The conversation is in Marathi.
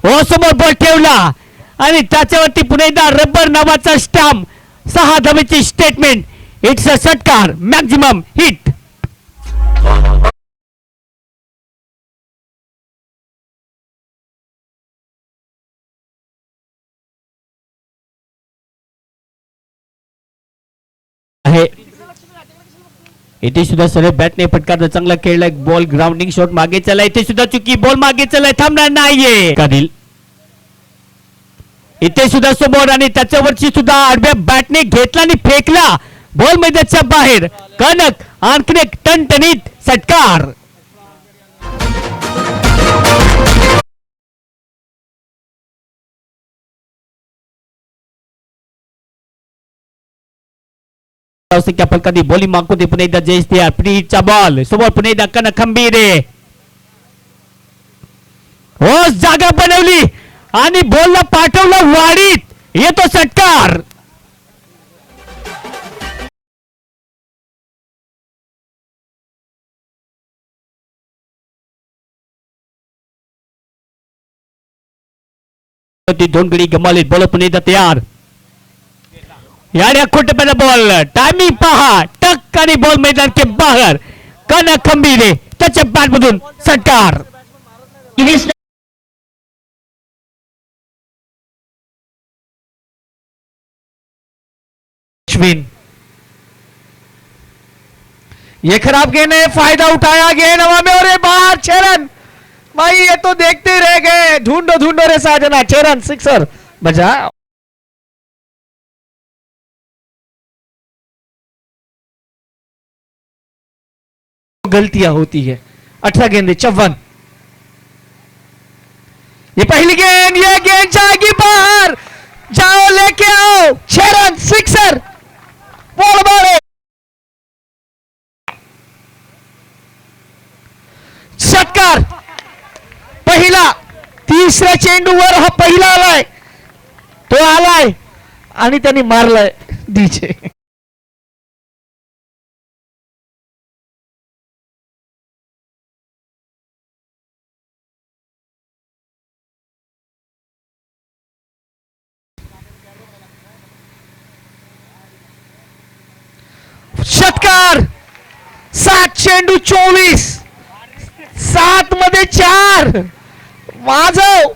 हो समोर बॉल ठेवला आणि त्याच्यावरती पुन्हा एकदा रबर नावाचा स्टॅम्प, 6 धावेची स्टेटमेंट. इट्स अ षटकार, मॅक्झिमम हिट. आहे इथे सुद्धा सरळ बॅटने फटकार चांगला खेळलाय. बॉल ग्राउंडिंग शॉट मागे चला. इथे सुद्धा चुकी, बॉल मागे चलाय, थांबणार नाहीये कादिल. इथे सुद्धा समोर आणि त्याच्यावरची सुद्धा आडव्या बॅटने घेतला आणि फेकला बॉल मैदानाच्या बाहेर. कनक आणखी एक टणटणीत षटकार. क्या फलकादी बॉलिंग मागतो ते पुन्हा एकदा जयेश ते प्रीतचा बॉल समोर पुन्हा एकदा कनक खंबीर. हो जागा बनवली आणि बॉलला पाठवलं वाडीत. येतो षटकार. दोन गडी गमावले. बॉल पुन्हा एकदा तयार. याने खोटपणा बॉल टायमिंग पहा, टक आणि बॉल मैदान के बाहेर. कनक खंबीर त्याच्या बॅट मधून षटकार. ये खराब गेंद है, फायदा उठाया, गेंद हवा में और ये बाहर. 6 रन भाई, ये तो देखते ही रह गए. ढूंढो ढूंढो रे साजना. 6 रन, सिक्सर बजा. गलतियां होती है. 18 गेंदे 54. ये पहली गेंद, ये गेंद जाएगी बाहर. जाओ लेके आओ. 6 रन, सिक्सर. बॉल मारे. षटकार पहिला. तिसऱ्या चेंडूवर हा पहिला आलाय, तो आलाय आणि त्यांनी मारलाय डीजे. षटकार. 7 चेंडू 24, 7 मध्ये 4. वाजव.